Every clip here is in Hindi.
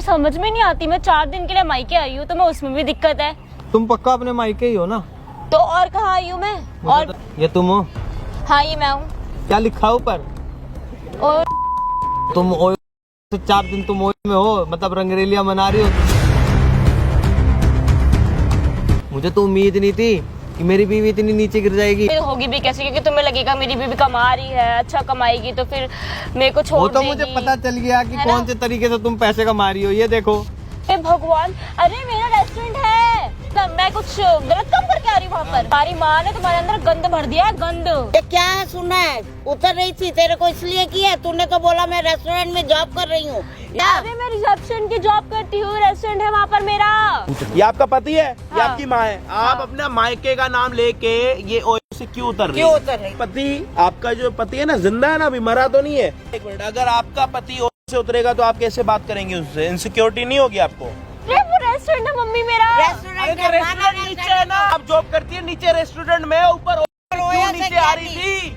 समझ में नहीं आती। मैं 4 दिन के लिए मायके आई हूँ तो मैं उसमें भी दिक्कत है। तुम पक्का अपने मायके ही हो ना? तो और कहाँ आई हूँ मैं? और ये तुम हो? हाँ ये मैं हूँ। क्या लिखा है ऊपर? और तुम ओयो से 4 दिन तुम ओयो में हो, मतलब रंगरेलिया मना रही हो। मुझे तो उम्मीद नहीं थी कि मेरी बीवी इतनी नीचे गिर जाएगी। फिर होगी भी कैसे, क्योंकि तुम्हें लगेगा मेरी बीवी कमा रही है, अच्छा कमाएगी तो फिर मेरे को छोड़ वो तो देगी। मुझे पता चल गया कि कौन से तरीके से तुम पैसे कमा रही हो। ये देखो। हे भगवान, अरे मेरा रेस्टोरेंट है, मैं कुछ गलत काम करके आ रही हूँ वहाँ पर? तुम्हारी माँ ने तुम्हारे अंदर गंद भर दिया है, गंद। ये क्या है? सुना है उतर रही थी, तेरे को इसलिए किया है? तूने तो बोला मैं रेस्टोरेंट में जॉब कर रही हूँ। अरे मैं रिसेप्शन की जॉब करती हूँ, रेस्टोरेंट है वहाँ पर मेरा। ये आपका पति है? हाँ। ये आपकी माँ है? आप अपना मायके का नाम लेके ये ओयो से क्यों उतर रही क्यों है? उतर रही? पति आपका जो पति है ना, जिंदा है ना, अभी मरा तो नहीं है? एक मिनट, अगर आपका पति ओयो से उतरेगा तो आप कैसे बात करेंगे उससे? इनसिक्योरिटी नहीं होगी आपको? अरे वो रेस्टोरेंट है मम्मी मेरा। रेस्टोरेंट अरे रेस्टोरेंट नीचे है ना, आप जॉब करती है नीचे रेस्टोरेंट में, ऊपर क्यों नीचे आ रही थी?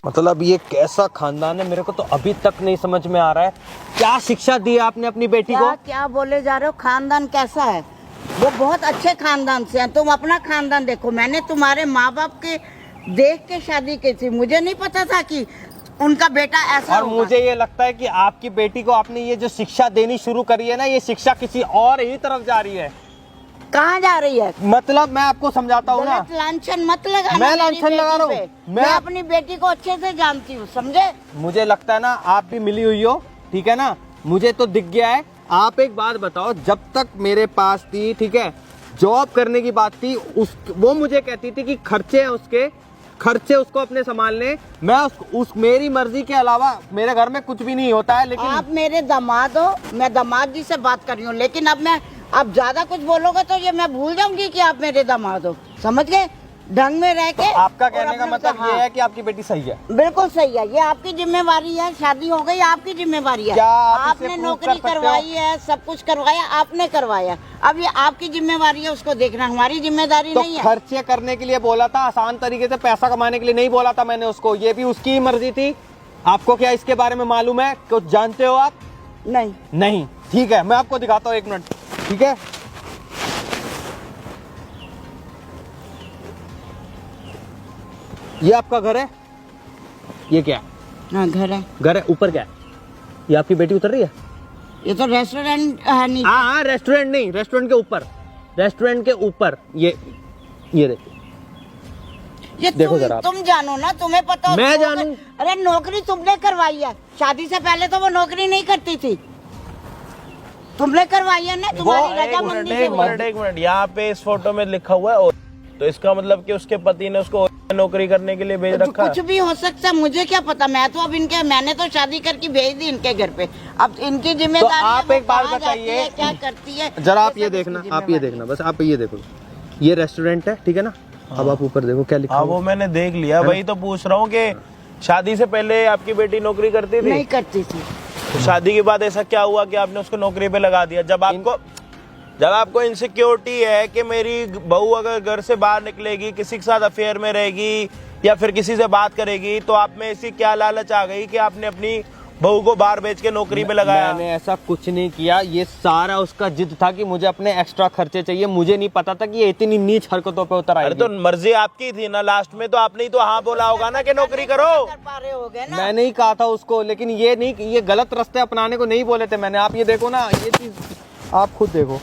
मतलब ये कैसा खानदान है, मेरे को तो अभी तक नहीं समझ में आ रहा है। क्या शिक्षा दी आपने अपनी बेटी को? क्या बोले जा रहे हो? खानदान कैसा है? वो बहुत अच्छे खानदान से हैं। तुम अपना खानदान देखो। मैंने तुम्हारे माँ बाप के देख के शादी की थी, मुझे नहीं पता था कि उनका बेटा ऐसा और होगा। मुझे ये लगता है कि आपकी बेटी को आपने ये जो शिक्षा देनी शुरू करी है ना, ये शिक्षा किसी और ही तरफ जा रही है। कहाँ जा रही है? मतलब मैं आपको समझाता हूँ ना। गलत लांछन मत लगा। मैं लांछन लगा रहा हूँ? मैं अपनी बेटी को अच्छे से जानती हूँ, समझे? मुझे लगता है ना आप भी मिली हुई हो, ठीक है ना? मुझे तो दिख गया है। आप एक बात बताओ, जब तक मेरे पास थी, ठीक है, जॉब करने की बात थी, वो मुझे कहती थी कि खर्चे हैं उसके, खर्चे उसको अपने संभालने। मैं उस मेरी मर्जी के अलावा मेरे घर में कुछ भी नहीं होता है। लेकिन आप मेरे दामाद हो, मैं दामाद जी से बात कर रही हूँ। लेकिन अब मैं आप ज्यादा कुछ बोलोगे तो ये मैं भूल जाऊंगी कि आप मेरे दामाद हो, समझ गए? ढंग में रह के। तो आपका और कहने का अपने- मतलब हाँ, ये है कि आपकी बेटी सही है? बिल्कुल सही है। ये आपकी जिम्मेवारी है, शादी हो गई, आपकी जिम्मेवारी है। क्या आप इसे आपने prove नौकरी कर सकते हो? करवाई है, सब कुछ करवाया, आपने करवाया। अब ये आपकी जिम्मेवारी है, उसको देखना हमारी जिम्मेदारी तो नहीं है। खर्चे करने के लिए बोला था, आसान तरीके से पैसा कमाने के लिए नहीं बोला था मैंने उसको। ये भी उसकी ही मर्जी थी। आपको क्या इसके बारे में मालूम है? कुछ जानते हो आप? नहीं। नहीं। ठीक है, मैं आपको दिखाता हूँ, 1 मिनट, ठीक है? ये आपका घर है? ये क्या है? हाँ घर है। घर है। ऊपर क्या है? ये आपकी बेटी उतर रही है? ये तो रेस्टोरेंट है नीचे। हाँ, रेस्टोरेंट नहीं, रेस्टोरेंट के ऊपर, रेस्टोरेंट के ऊपर। ये देखिए। ये देखो जरा आप। तुम जानो ना, तुम्हें पता हो। मैं जानूं? अरे नौकरी तुमने करवाई है, शादी से पहले तो वो नौकरी नहीं करती थी, तुमने करवाई है ना, तुम्हारी रजामंदी से हुई। एक मिनट, यहाँ पे इस फोटो में लिखा हुआ है ओयो, तो इसका मतलब कि उसके पति ने उसको ओयो में नौकरी करने के लिए भेज रखा है? कुछ भी हो सकता है, मुझे क्या पता। मैं तो अब मैंने तो शादी करके भेज दी इनके घर पे। अब इनकी जिम्मेदारी तो आप है, एक बात वो कहाँ जाती बताइए, है, क्या करती है। जरा आप ये सब देखना, उसकी आप ये देखना, बस आप ये देखो। ये रेस्टोरेंट है, ठीक है ना? अब आप ऊपर देखो क्या लिखा हाँ, हुआ वो मैंने देख लिया। वही तो पूछ रहा हूँ कि शादी से पहले आपकी बेटी नौकरी करती जिम्मेदारी। थी? नहीं करती थी। तो शादी के बाद ऐसा क्या हुआ कि आपने उसको नौकरी पे लगा दिया? जब आपको इनसिक्योरिटी है कि मेरी बहू अगर घर से बाहर निकलेगी, किसी के साथ अफेयर में रहेगी या फिर किसी से बात करेगी, तो आप में ऐसी क्या लालच आ गई कि आपने अपनी बहू को बाहर बेच के नौकरी पे लगाया? मैंने ऐसा कुछ नहीं किया। ये सारा उसका जिद था कि मुझे अपने एक्स्ट्रा खर्चे चाहिए। मुझे नहीं पता था कि ये इतनी नीच हरकतों पे उतर अरे आएगी। तो मर्जी आपकी थी ना, लास्ट में तो आपने ही तो हाँ बोला होगा ना कि नौकरी करो। कर पा रहे होगे ना। मैंने ही कहा था उसको, लेकिन ये नहीं, ये गलत रास्ते अपनाने को नहीं बोले थे मैंने। आप ये देखो ना, ये चीज आप खुद देखो।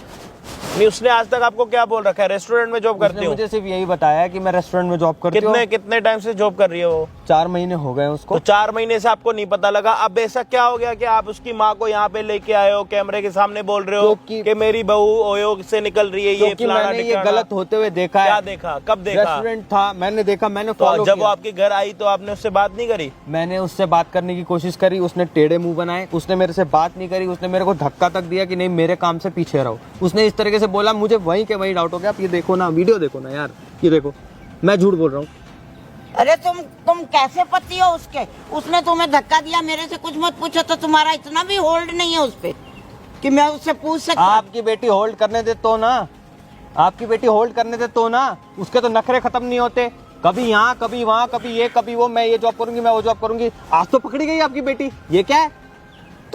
नहीं, उसने आज तक आपको क्या बोल रखा है? रेस्टोरेंट में जॉब करती उसने हूँ। मुझे सिर्फ यही बताया है कि मैं रेस्टोरेंट में जॉब करती हूँ। कितने टाइम से जॉब कर रही है वो? 4 महीने हो गए उसको। तो 4 महीने से आपको नहीं पता लगा? अब ऐसा क्या हो गया कि आप उसकी माँ को यहाँ पे लेके आए हो, कैमरे के सामने बोल रहे हो कि मेरी बहू ओयो से निकल रही है? ये फलाना मैंने ये ठिकाना। गलत होते हुए देखा है। क्या देखा? कब देखा? रेस्टोरेंट था, मैंने देखा, मैंने तो फॉलो जब किया। वो आपके घर आई तो आपने उससे बात नहीं करी? मैंने उससे बात करने की कोशिश करी, उसने टेढ़े मुंह बनाए, उसने मेरे से बात नहीं करी। उसने मेरे को धक्का तक दिया कि नहीं, मेरे काम से पीछे रहो। उसने इस तरीके से बोला, मुझे वहीं के वहीं डाउट हो गया। आप ये देखो ना, वीडियो देखो ना यार, ये देखो, मैं झूठ बोल रहा हूँ? अरे तुम कैसे पति हो उसके? उसने तुम्हें धक्का दिया, मेरे से कुछ मत पूछो। तो तुम्हारा इतना भी होल्ड नहीं है उस पे कि मैं उससे पूछ सकता? आपकी बेटी होल्ड करने दे तो ना, आपकी बेटी होल्ड करने दे तो ना। उसके तो नखरे खत्म नहीं होते, कभी यहाँ कभी वहाँ, कभी ये कभी वो। मैं ये जॉब करूंगी, मैं वो जॉब करूंगी। आज तो पकड़ी गई आपकी बेटी। ये क्या है?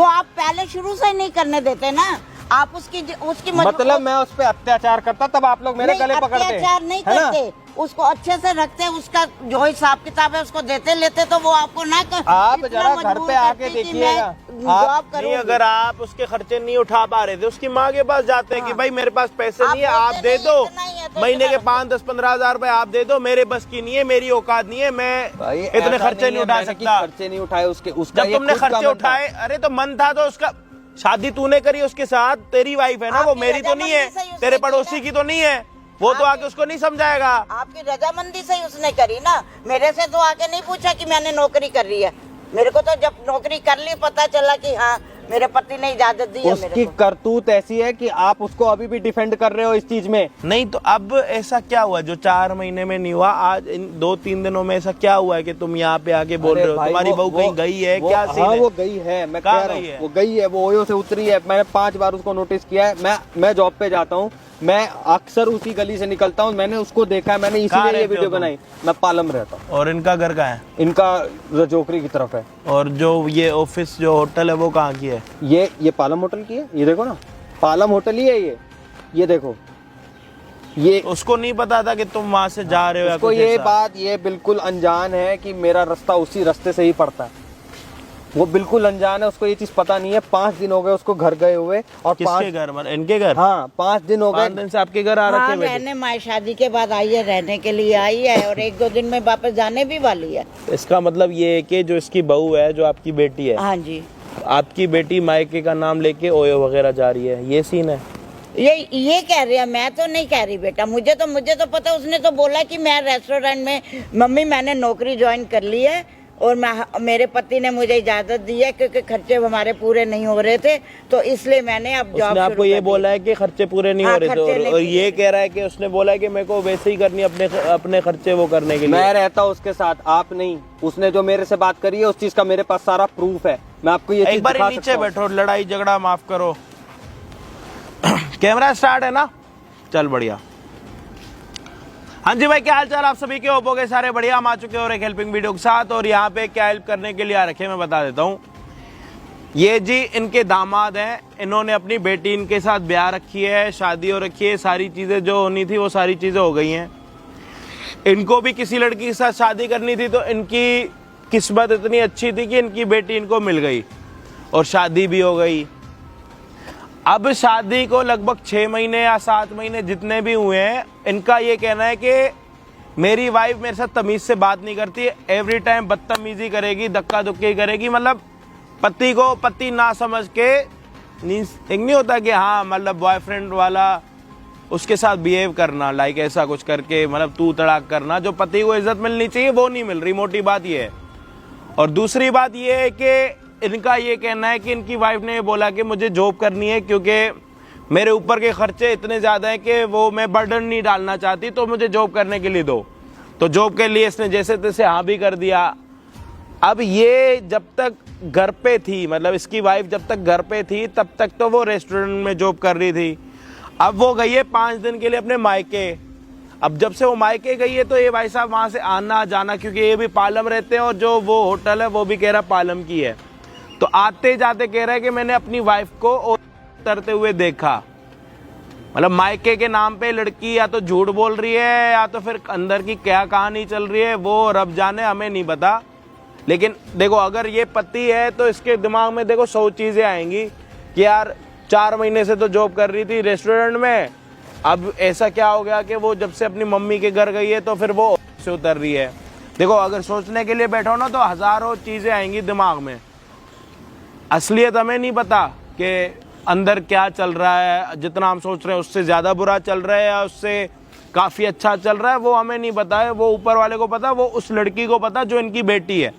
तो आप पहले शुरू से ही नहीं करने देते ना, आप उसकी मतलब मैं उस पे अत्याचार करता तब आप लोग मेरे गले पकड़ते, अत्याचार नहीं है ना? करते, उसको अच्छे से रखते, उसका जो हिसाब किताब है उसको देते लेते, तो वो आपको ना कर, आप इतना जरा घर मजबूर पे आके करती कि देखिएगा। मैं जॉब नहीं, करूंगी। अगर आप उसके खर्चे नहीं उठा पा रहे थे, उसकी माँ के पास जाते हैं कि भाई मेरे पास पैसे नहीं है, आप बोलते दे नहीं, दो, इतना ही है तो महीने के इतना 5, 10, 15 हजार रुपए आप दे दो, मेरे बस की नहीं है, मेरी औकात नहीं है, मैं भाई इतने ऐसा खर्चे नहीं है, उठा मैंने कि सकता। खर्चे नहीं उठाए उसके, उसका जब ये तुमने खुद का खर्चे मन था। उठाए, अरे तो मन था तो उसका शादी तूने करी उसके साथ, तेरी वाइफ है ना वो, आपकी मेरी तो नहीं है, रजामंदी से ही उसने तेरे की पड़ोसी ना। की तो नहीं है, वो तो आके उसको नहीं समझाएगा। आपकी रजामंदी से ही उसने करी ना, मेरे से तो आके नहीं पूछा कि मैंने नौकरी कर रही है। मेरे को तो जब नौकरी कर ली पता चला कि हाँ मेरे पति ने इजाजत दी है उसकी मेरे को। करतूत ऐसी है कि आप उसको अभी भी डिफेंड कर रहे हो इस चीज में। नहीं तो अब ऐसा क्या हुआ जो 4 महीने में नहीं हुआ, आज इन 2-3 दिनों में ऐसा क्या हुआ है कि तुम यहाँ पे आके बोल अरे रहे हो? भाई, तुम्हारी बहू कहीं गई है, क्या सीन हाँ है? वो गई है, मैं कहाँ कह रहा गई हूँ है? वो गई है, वो ओयो से उतरी है। मैंने 5 बार उसको नोटिस किया है। मैं जॉब पे जाता हूँ, मैं अक्सर उसी गली से निकलता हूँ, मैंने उसको देखा है, मैंने कहाँ इसीलिए ये रहते हो वीडियो तुम? बनाई। मैं पालम रहता हूँ, और इनका घर कहाँ है? इनका रजोकरी की तरफ है। और जो ये ऑफिस जो होटल है वो कहाँ की है? ये पालम होटल की है, ये देखो ना, पालम होटल ही है ये देखो। ये उसको नहीं पता था कि तुम वहां से जा रहे हो या उसको कुछ ये ऐसा? बात ये बिल्कुल अनजान है कि मेरा रास्ता उसी रास्ते से ही पड़ता है। वो बिल्कुल अनजान है, उसको ये चीज पता नहीं है। 5 दिन हो गए उसको घर गए हुए, और किसके घर? मतलब इनके घर? हाँ 5 दिन हो 5 गए। दिन से आपके घर आ हाँ, रखे बेटे? रहने माए शादी के बाद आई है, रहने के लिए आई है, और 1-2 दिन में वापस जाने भी वाली है। इसका मतलब ये है कि जो इसकी बहू है, जो आपकी बेटी है, हाँ जी, आपकी बेटी मायके का नाम लेके ओयो वगैरह जा रही है, ये सीन है? ये कह रही है, मैं तो नहीं कह रही बेटा। मुझे तो पता, उसने तो बोला कि मैं रेस्टोरेंट में, मम्मी मैंने नौकरी ज्वाइन कर ली है और मेरे पति ने मुझे इजाजत दी है क्योंकि खर्चे हमारे पूरे नहीं हो रहे थे, तो इसलिए मैंने अब जॉब उसने आपको ये बोला है कि खर्चे पूरे नहीं हाँ, हो रहे खर्चे थे, नहीं और पूरे। ये कह रहा है कि उसने बोला है कि मेरे को वैसे ही करनी अपने खर्चे वो करने के लिए। मैं रहता हूँ उसके साथ, आप नहीं। उसने जो मेरे से बात करी है उस चीज का मेरे पास सारा प्रूफ है। मैं आपको ये एक चीज बार दिखा नीचे सकता हूँ। बैठो, लड़ाई झगड़ा माफ करो। कैमरा स्टार्ट है ना? चल बढ़िया। हाँ जी भाई, क्या हाल चाल आप सभी के? होप हो गए सारे बढ़िया। हम आ चुके हो एक हेल्पिंग वीडियो के साथ, और यहाँ पे क्या हेल्प करने के लिए आ रखे मैं बता देता हूँ। ये जी इनके दामाद हैं, इन्होंने अपनी बेटी इनके साथ ब्याह रखी है, शादी हो रखी है, सारी चीजें जो होनी थी वो सारी चीजें हो गई हैं। इनको भी किसी लड़की के साथ शादी करनी थी, तो इनकी किस्मत इतनी अच्छी थी कि इनकी बेटी इनको मिल गई और शादी भी हो गई। अब शादी को लगभग 6 महीने या 7 महीने जितने भी हुए हैं, इनका ये कहना है कि मेरी वाइफ मेरे साथ तमीज से बात नहीं करती, एवरी टाइम बदतमीजी करेगी, धक्का धुक्की करेगी। मतलब पति को पति ना समझ के, एक नहीं होता कि हाँ मतलब बॉयफ्रेंड वाला उसके साथ बिहेव करना, लाइक ऐसा कुछ करके, मतलब तू तड़ाक करना, जो पति को इज्जत मिलनी चाहिए वो नहीं मिल रही। मोटी बात ये है। और दूसरी बात ये है कि इनका ये कहना है कि इनकी वाइफ ने बोला कि मुझे जॉब करनी है क्योंकि मेरे ऊपर के खर्चे इतने ज़्यादा हैं कि वो मैं बर्डन नहीं डालना चाहती, तो मुझे जॉब करने के लिए दो। तो जॉब के लिए इसने जैसे तैसे हाँ भी कर दिया। अब ये जब तक घर पे थी, मतलब इसकी वाइफ जब तक घर पे थी तब तक तो वो रेस्टोरेंट में जॉब कर रही थी। अब वो गई है 5 दिन के लिए अपने मायके। अब जब से वो मायके गई है तो ये भाई साहब वहाँ से आना जाना, क्योंकि ये भी पालम रहते हैं और जो वो होटल है वो भी कह रहा पालम की है, तो आते जाते कह रहा है कि मैंने अपनी वाइफ को उतरते हुए देखा। मतलब मायके के नाम पे लड़की या तो झूठ बोल रही है या तो फिर अंदर की क्या कहानी चल रही है वो रब जाने, हमें नहीं पता। लेकिन देखो अगर ये पति है तो इसके दिमाग में देखो 100 चीजें आएंगी कि यार 4 महीने से तो जॉब कर रही थी रेस्टोरेंट में, अब ऐसा क्या हो गया कि वो जब से अपनी मम्मी के घर गई है तो फिर वो से उतर रही है। देखो अगर सोचने के लिए बैठो ना तो हजारों चीजें आएंगी दिमाग में। असलियत हमें नहीं पता कि अंदर क्या चल रहा है, जितना हम सोच रहे हैं उससे ज्यादा बुरा चल रहा है या उससे काफी अच्छा चल रहा है, वो हमें नहीं पता है, वो ऊपर वाले को पता, वो उस लड़की को पता जो इनकी बेटी है।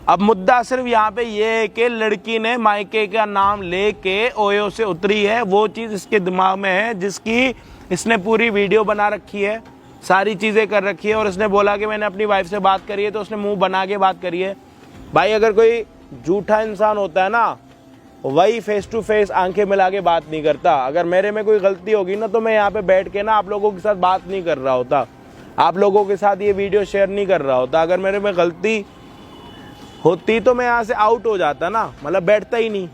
अब मुद्दा सिर्फ यहाँ पे ये है कि लड़की ने मायके का नाम लेके ओयो से उतरी है, वो चीज इसके दिमाग में है, जिसकी इसने पूरी वीडियो बना रखी है, सारी चीजें कर रखी है। और इसने बोला कि मैंने अपनी वाइफ से बात करी है, तो उसने मुंह बना के बात करी है। भाई अगर कोई झूठा इंसान होता है ना, वही फेस टू फेस आंखें मिला के बात नहीं करता। अगर मेरे में कोई गलती होगी ना तो मैं यहाँ पे बैठ के ना आप लोगों के साथ बात नहीं कर रहा होता, आप लोगों के साथ ये वीडियो शेयर नहीं कर रहा होता। अगर मेरे में गलती होती तो मैं यहाँ से आउट हो जाता ना, मतलब बैठता ही नहीं,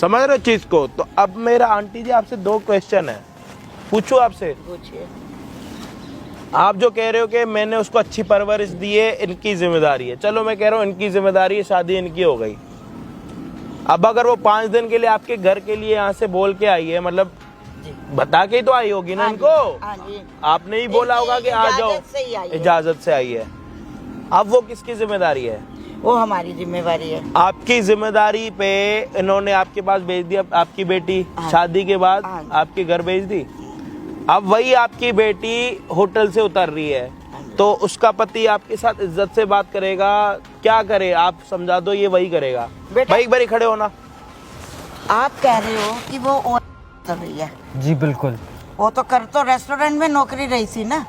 समझ रहे हो चीज को। तो अब मेरा आंटी जी आपसे 2 क्वेश्चन है, पूछूं आपसे। पूछिए। आप जो कह रहे हो कि मैंने उसको अच्छी परवरिश दी है, इनकी जिम्मेदारी है, चलो मैं कह रहा हूँ इनकी जिम्मेदारी है, शादी इनकी हो गई। अब अगर वो 5 दिन के लिए आपके घर के लिए यहाँ से बोल के आई है, मतलब बता के ही तो आई होगी ना हाँ इनको, हाँ जी। आपने ही बोला होगा कि आ जाओ, इजाजत से ही आई है। इजाजत से आई है। अब वो किसकी जिम्मेदारी है? वो हमारी जिम्मेवारी है। आपकी जिम्मेदारी पे इन्होंने आपके पास भेज दिया आपकी बेटी, हाँ। शादी के बाद हाँ। आपके घर भेज दी। अब वही आपकी बेटी होटल से उतर रही है, तो उसका पति आपके साथ इज्जत से बात करेगा, क्या करे आप समझा दो, ये वही करेगा। बेटा- भाई एक बारी खड़े होना। आप कह रहे हो कि वो और कर रही है, जी बिल्कुल। वो तो कर तो रेस्टोरेंट में नौकरी रही थी ना।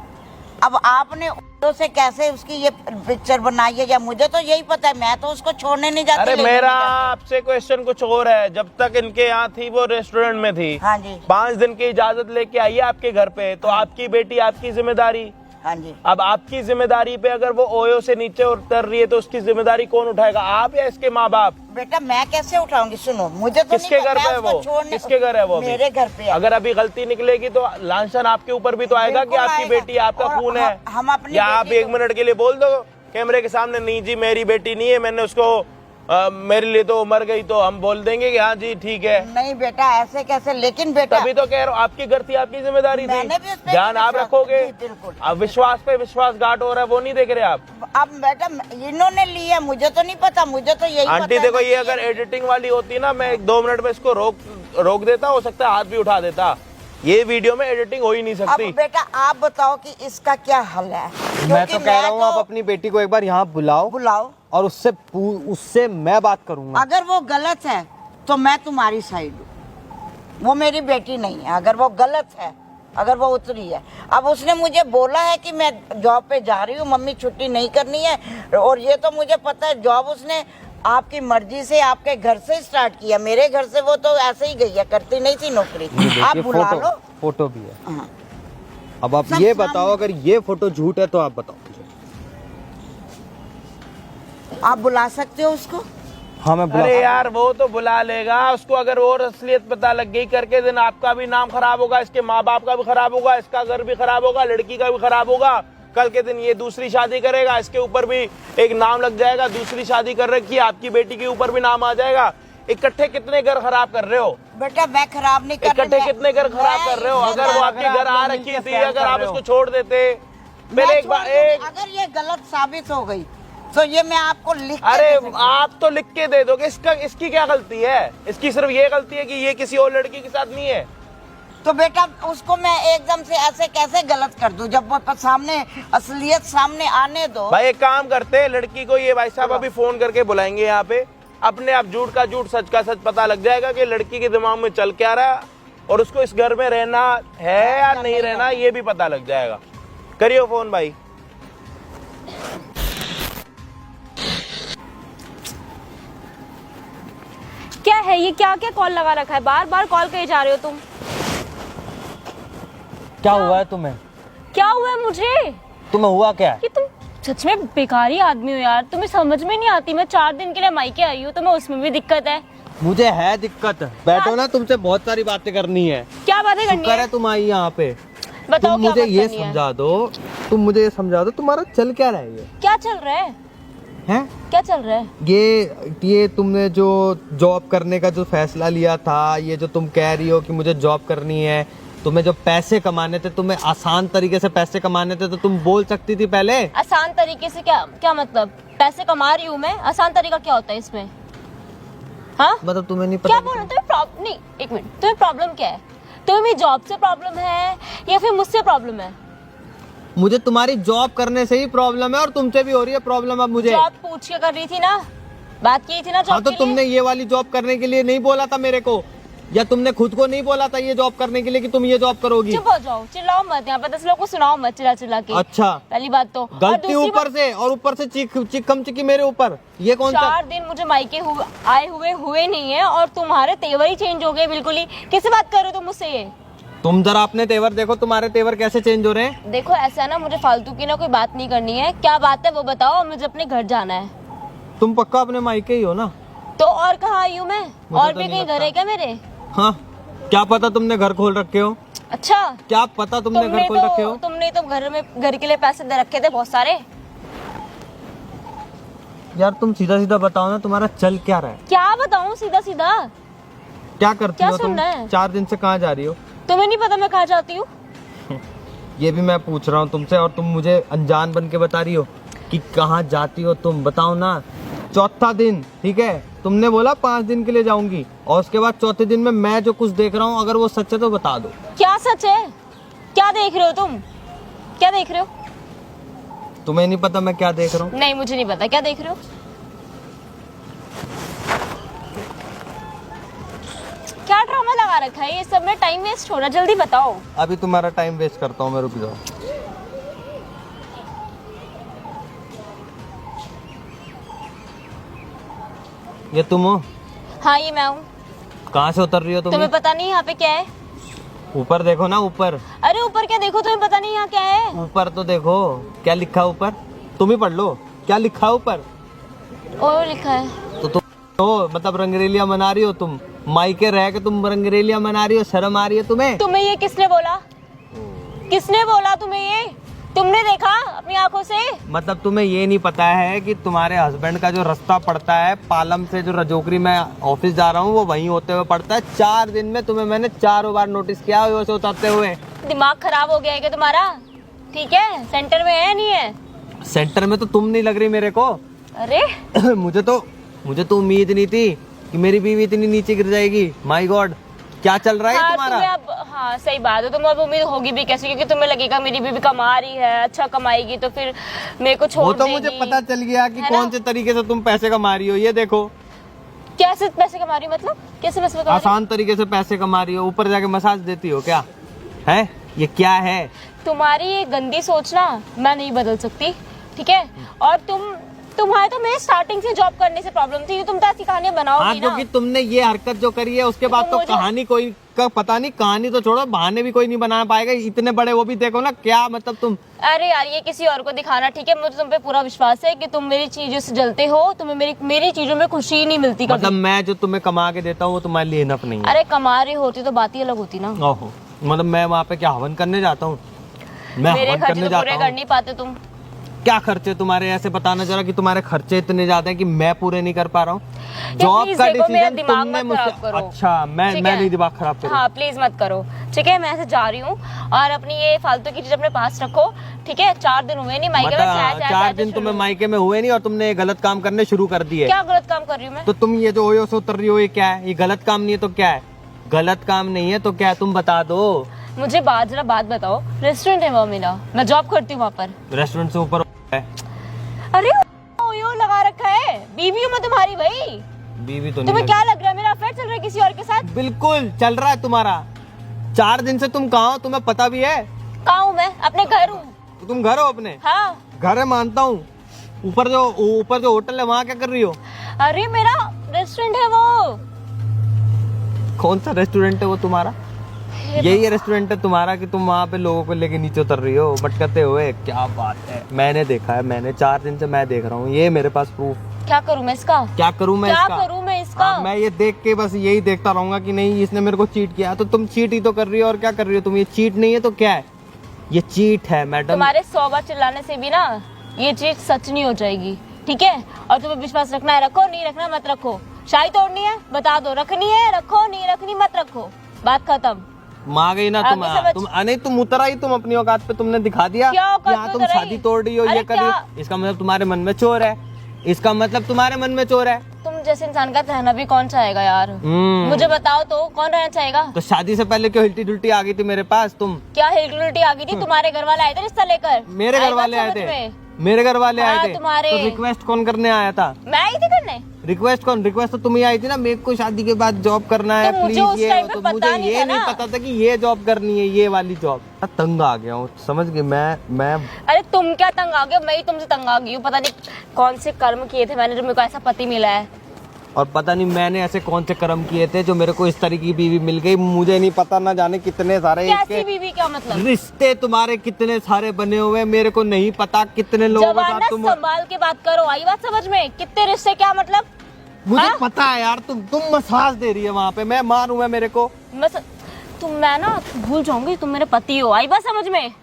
अब आपने तो से कैसे उसकी ये पिक्चर बनाई है, या मुझे तो यही पता है, मैं तो उसको छोड़ने नहीं जाती। अरे लेने मेरा नहीं जाती। आपसे क्वेश्चन कुछ और है। जब तक इनके यहाँ थी वो रेस्टोरेंट में थी, हाँ जी। 5 दिन की इजाजत लेके आई है आपके घर पे, तो आपकी बेटी आपकी जिम्मेदारी। हाँ जी। अब आपकी जिम्मेदारी पे अगर वो ओयो से नीचे उतर रही है तो उसकी जिम्मेदारी कौन उठाएगा, आप या इसके माँ बाप? बेटा मैं कैसे उठाऊंगी, सुनो मुझे तो किसके घर पे है वो? किसके घर है वो अभी? मेरे घर पे है। अगर अभी गलती निकलेगी तो लांछन आपके ऊपर भी तो आएगा कि बिल्कुल आपकी आएगा। बेटी आपका और खून है। हम अपनी या आप बेटी 1 मिनट के लिए बोल दो कैमरे के सामने, नहीं जी मेरी बेटी नहीं है, मैंने उसको मेरे लिए तो मर गई, तो हम बोल देंगे कि हाँ जी ठीक है। नहीं बेटा ऐसे कैसे, लेकिन बेटा तभी तो कह रहा हूँ आपकी घर थी, आपकी जिम्मेदारी मैंने भी थी, उस पे ध्यान आप विश्वास- रखोगे। जी, बिल्कुल। अब विश्वास पे विश्वासघात हो रहा है, वो नहीं देख रहे आप? अब बेटा इन्होंने लिया, मुझे तो नहीं पता, मुझे तो यही आंटी पता है देखो, ना ये कि अगर एडिटिंग वाली होती ना, मैं 2 मिनट में इसको रोक देता, हो सकता है हाथ भी उठा देता। ये वीडियो में एडिटिंग हो ही नहीं अब सकती। बेटा आप बताओ कि इसका क्या हल है। मैं क्योंकि तो कह रहा हूँ आप अपनी बेटी को एक बार यहाँ बुलाओ बुलाओ, और उससे मैं बात करूंगा। अगर वो गलत है तो मैं तुम्हारी साइड हूँ, वो मेरी बेटी नहीं है। अगर वो गलत है, अगर वो उतरी है, अब उसने मुझे बोला है कि मैं जॉब पे जा रही हूँ, मम्मी छुट्टी नहीं करनी है, और ये तो मुझे पता है जॉब उसने आपकी मर्जी से आपके घर से स्टार्ट किया, मेरे घर से वो तो ऐसे ही गई है, करती नहीं थी नौकरी। आप बुला लो। फोटो भी है। हाँ। अब आप सब ये सामने- बताओ, अगर ये फोटो झूठ है तो आप बताओ मुझे। आप बुला सकते हो उसको। हाँ मैं बुला। अरे यार वो तो बुला लेगा उसको, अगर वो असलियत पता लग गई करके दिन आपका भी नाम खराब होगा, इसके माँ बाप का भी खराब होगा, इसका घर भी खराब होगा, लड़की का भी खराब होगा। कल के दिन ये दूसरी शादी करेगा, इसके ऊपर भी एक नाम लग जाएगा, दूसरी शादी कर रखी है, आपकी बेटी के ऊपर भी नाम आ जाएगा। इकट्ठे कितने घर खराब कर रहे हो? बेटा मैं खराब नहीं कर रही, इकट्ठे कितने घर खराब कर रहे हो? अगर वो आपके घर आ रखी थी, अगर आप उसको छोड़ देते पहले एक बार अगर ये गलत साबित हो गई तो ये मैं आपको लिख के अरे दे सकती हूँ। आप तो लिख के दे दोगे, इसकी क्या गलती है? इसकी सिर्फ ये गलती है कि ये किसी और लड़की के साथ नहीं है। तो बेटा उसको मैं एकदम से ऐसे कैसे गलत कर दूं, जब वो सामने असलियत सामने आने दो। भाई एक काम करते हैं, लड़की को ये भाई साहब अभी फोन करके बुलाएंगे यहाँ पे, अपने आप झूठ का झूठ सच का सच पता लग जाएगा कि लड़की के दिमाग में चल क्या रहा, और उसको इस घर में रहना है या नहीं रहना ये भी पता लग जाएगा। करियो फोन भाई। क्या है ये, क्या क्या कॉल लगा रखा है, बार बार कॉल करे जा रहे हो तुम। क्या हुआ है तुम्हें? क्या हुआ है मुझे? तुम्हें हुआ क्या है? कि तुम सच में बेकारी आदमी हो यार, तुम्हें समझ में नहीं आती। मैं 4 दिन के लिए मायके आई हूँ, तुम्हें उसमें भी दिक्कत है। मुझे है दिक्कत। बैठो ना, तुमसे बहुत सारी बातें करनी है। क्या बातें करनी शुक्र है है? तुम आई यहाँ पे। बताओ तुम क्या मुझे बात ये करनी है? समझा दो, तुम्हारा चल क्या रहा है ये? क्या चल रहा है? हैं? क्या चल रहा है? ये तुमने जो जॉब करने का जो फैसला लिया था, ये जो तुम कह रही हो कि मुझे जॉब करनी है, तुम्हें जो पैसे कमाने थे, तुम्हें आसान तरीके से पैसे कमाने थे, तो तुम बोल सकती थी पहले। आसान तरीके से क्या क्या मतलब? पैसे कमा रही हूँ मैं, आसान तरीका क्या होता है इसमें? हाँ मतलब तुम्हें नहीं क्या पता? बोल रहे हो? नहीं एक मिनट, तुम्हें प्रॉब्लम क्या है? तुम्हें मेरी जॉब से प्रॉब्लम है या फिर मुझसे प्रॉब्लम है? मुझे तुम्हारी जॉब करने से ही प्रॉब्लम है, और तुमसे भी हो रही है प्रॉब्लम अब मुझे। जॉब पूछ के कर रही थी ना, बात की थी ना जॉब हाँ तो के लिए? तुमने ये वाली जॉब करने के लिए नहीं बोला था मेरे को, या तुमने खुद को नहीं बोला था ये जॉब करने के लिए कि तुम ये जॉब करोगी? चुप हो जाओ, चिल्लाओ मत, यहाँ पे 10 लोगों को सुनाओ मत चिल्ला चिल्ला के। अच्छा, पहली बात तो। और गलती दूसरी ऊपर से, और ऊपर से चिकम चिकी मेरे ऊपर। ये कौन सा? 4 दिन मुझे मायके आए हुए नहीं है, और तुम्हारे तेवर ही चेंज हो गए बिल्कुल ही। कैसे बात कर रहे हो तुम मुझसे ये? तुम जरा अपने तेवर देखो, तुम्हारे तेवर कैसे चेंज हो रहे हैं। देखो ऐसा है ना, मुझे फालतू की ना कोई बात नहीं करनी है। क्या बात है वो बताओ, मुझे अपने घर जाना है। तुम पक्का अपने मायके ही हो ना? तो और कहाँ आई हूँ मैं? मुझे और तो भी नहीं कहीं घर है क्या मेरे? हाँ, क्या पता तुमने घर खोल रखे हो, अच्छा, क्या पता तुमने घर खोल रखे हो। तुमने तो घर के लिए पैसे दे रखे थे बहुत सारे। यार तुम सीधा सीधा बताओ ना, तुम्हारा चल क्या रहा है? क्या बताऊँ सीधा सीधा? क्या करती क्या हो तुम? सुनना है? 4 दिन से कहाँ जा रही हो? तुम्हें नहीं पता मैं कहाँ जाती हूँ? ये भी मैं पूछ रहा हूँ तुमसे, और तुम मुझे अनजान बन के बता रही हो कि कहाँ जाती हो तुम, बताओ ना। चौथा दिन, ठीक है, तुमने बोला 5 दिन के लिए जाऊंगी, और उसके बाद चौथे दिन में मैं जो कुछ देख रहा हूँ, अगर वो सच है तो बता दो। क्या सच है? क्या देख रहे हो तुम? क्या देख रहे हो? तुम्हें नहीं पता मैं क्या देख रहा हूँ? नहीं, मुझे नहीं पता क्या देख रहे हो। क्या ड्रामा लगा रखा है ये सब में? टाइम वेस्ट हो रहा है, जल्दी बताओ। अभी तुम्हारा टाइम वेस्ट करता हूँ मैं, रुक जाओ। ये तुम हो? हाँ, ये मैं हूँ। कहाँ से उतर रही हो तुम? तुम्हें पता नहीं यहाँ पे क्या है? ऊपर देखो ना, ऊपर। अरे ऊपर क्या देखो, तुम्हें पता नहीं यहाँ क्या है? ऊपर तो देखो, क्या लिखा है ऊपर? तुम ही पढ़ लो, क्या लिखा है ऊपर? और लिखा है तो तुम हो, मतलब रंगरेलिया मना रही हो तुम, मायके रह के तुम रंगरेलिया मना रही हो, शर्म आ रही है तुम्हें? तुम्हें ये किसने बोला? किसने बोला तुम्हें ये? तुमने देखा अपनी आंखों से? मतलब तुम्हें ये नहीं पता है कि तुम्हारे हस्बैंड का जो रास्ता पड़ता है पालम से, जो रजोकरी में ऑफिस जा रहा हूँ, वो वहीं होते हुए पड़ता है। 4 दिन में तुम्हें मैंने 4 बार नोटिस किया वैसे उतरते हुए। दिमाग खराब हो गया है क्या तुम्हारा? ठीक है, सेंटर में है नहीं है? सेंटर में तो तुम नहीं लग रही मेरे को। अरे मुझे तो उम्मीद नहीं थी कि मेरी बीवी इतनी नीचे गिर जाएगी। माय गॉड, क्या चल रहा है हाँ, तुम्हारा? तुम्हें अब हाँ सही बात है, तुम्हें अब उम्मीद होगी भी कैसे, क्योंकि तुम्हें लगेगा मेरी बीवी कमा रही है, अच्छा कमाएगी तो फिर मेरे को छोड़ वो तो देगी। मुझे पता चल गया कि है कौन ना? से तरीके से तुम पैसे कमा रही हो। ये देखो, कैसे पैसे कमा रही हो? मतलब कैसे पैसे कमा रही हो? आसान तरीके से पैसे कमा रही हो। ऊपर जाके मसाज देती हो क्या है? ये क्या है? तुम्हारी ये गंदी सोच ना मैं नहीं बदल सकती, ठीक है? और तुम्हारे तो मेरे स्टार्टिंग से जॉब करने से प्रॉब्लम थी, तुम तो ऐसी कहानियां हाँ, बनाओगी ना। क्योंकि तुमने ये हरकत जो करी है उसके बाद तो मुझे- कहानी कोई का पता नहीं, कहानी तो छोड़ो, बहाने भी कोई नहीं बना पाएगा। इतने बड़े वो भी देखो ना, क्या मतलब तुम। अरे यार, ये किसी और को दिखाना, ठीक है? मुझे तुम पे पूरा विश्वास है कि तुम मेरी चीजों से जलते हो, तुम्हें मेरी चीजों में खुशी ही नहीं मिलती मतलब कभी। मैं जो तुम्हें कमा के देता हूँ वो तुम्हारे लिए इनफ नहीं है। अरे कमा रही होती तो बात ही अलग होती ना। ओहो, मतलब मैं वहाँ पे क्या हवन करने जाता हूँ? मैं मेरे हवन खर्चे करने तो जाता पूरे कर हूँ? नहीं पाते तुम। क्या खर्चे तुम्हारे? ऐसे बताना जरा कि तुम्हारे खर्चे इतने ज्यादा हैं कि मैं पूरे नहीं कर पा रहा हूँ। प्लीज देखो, मेरा दिमाग मत खराब करो। अच्छा, मैं ठीक नहीं है? दिमाग खराब करूँ। हाँ प्लीज मत करो, ठीक है? मैं ऐसे जा रही हूँ, और अपनी ये फालतू की चीज अपने पास रखो, ठीक है? 4 दिन हुए नहीं मायके में, मतलब 4 दिन तुम्हें मायके में हुए नहीं और तुमने ये गलत काम करने शुरू कर दिए। क्या गलत काम कर रही हूँ मैं? तो तुम ये जो ओयो से उतर रही हो, ये क्या है? ये गलत काम नहीं है तो क्या है? गलत काम नहीं है तो क्या है? तुम बता दो मुझे जरा बात बताओ। रेस्टोरेंट है वो मेरा, मैं जॉब करती हूँ वहाँ पर। रेस्टोरेंट से ऊपर है। अरे ओयो लगा रखा है, बीवी हूँ मैं तुम्हारी भाई। बीवी तो नहीं तुम्हें लगी। क्या लग रहा है मेरा अफेयर चल रहा है किसी और के साथ? बिल्कुल चल रहा है तुम्हारा। 4 दिन से तुम कहाँ हो तुम्हें पता भी है? कहाँ हूँ मैं? अपने घर हूँ। तो तुम घर हो अपने? हाँ। घर है मानता हूँ, ऊपर जो होटल है वहाँ क्या कर रही हो? अरे मेरा रेस्टोरेंट है वो। कौन सा रेस्टोरेंट है वो तुम्हारा? यही रेस्टोरेंट है तुम्हारा कि तुम वहाँ पे लोगों को लेके नीचे उतर रही हो भटकते हुए? क्या बात है, मैंने देखा है, मैंने 4 दिन से मैं देख रहा हूँ, ये मेरे पास प्रूफ। क्या करूँ मैं इसका? क्या करूँ मैं क्या इसका? करूँ मैं इसका? हाँ, मैं ये देख के बस यही देखता रहूंगा कि नहीं इसने मेरे को चीट किया। तो तुम चीट ही तो कर रही हो, और क्या कर रही हो तुम? ये चीट नहीं है तो क्या है? ये चीट है मैडम। तुम्हारे 100 बार चिल्लाने से भी ना ये चीज सच नहीं हो जाएगी, ठीक है? और तुम्हें विश्वास रखना है रखो, नहीं रखना मत रखो। शाही तोड़नी है बता दो, रखनी है रखो, नहीं रखनी मत रखो, बात खत्म। माँ गई ना तुम। आगे समझ। नहीं तुम उतर आई, तुम अपनी औकात पे तुमने दिखा दिया। क्या औकात यहाँ पे तुम उतर आई? शादी तोड़ रही हो, ये अरे कर रही क्या? हो, इसका मतलब तुम्हारे मन में चोर है। इसका मतलब तुम्हारे मन में चोर है। तुम जैसे इंसान का रहना भी कौन चाहेगा यार? मुझे बताओ तो, कौन रहना चाहेगा? तो शादी से पहले क्यों हिलती डुलटी आ गई थी मेरे पास तुम? क्या हिलटी आ गई थी? तुम्हारे घर वाले आए थे रिश्ता लेकर? मेरे घर वाले आए थे। मेरे घर वाले हाँ, आए थे। तुम्हारे। तो रिक्वेस्ट कौन करने आया था? मैं आई थी करने। रिक्वेस्ट कौन? रिक्वेस्ट तो तुम ही आई थी ना, मेरे को शादी के बाद जॉब करना है तो मुझे प्लीज उस ये। टाइम पे तो पता मुझे नहीं ये था नहीं ना। पता था कि ये जॉब करनी है, ये वाली जॉब। तंग आ गया हूँ, समझ गई मैं। अरे तुम क्या तंग आ गए? मैं ही तुमसे तंग आ गई हूँ। पता नहीं कौन से कर्म किए थे मैंने जो मेरे को ऐसा पति मिला है। और पता नहीं मैंने ऐसे कौन से कर्म किए थे जो मेरे को इस तरह की बीवी मिल गई। मुझे नहीं पता, ना जाने कितने सारे कैसी इसके बीवी क्या मतलब? रिश्ते तुम्हारे कितने सारे बने हुए, मेरे को नहीं पता कितने लोगों के जवाना साथ तुम। संभाल के बात करो, आई बात समझ में? कितने रिश्ते क्या मतलब? मुझे हाँ? पता है यार, तुम मसाज दे रही है वहाँ पे, मैं मारूंगा मेरे को। मैं ना भूल जाऊंगी तुम मेरे पति हो, आई बात समझ में?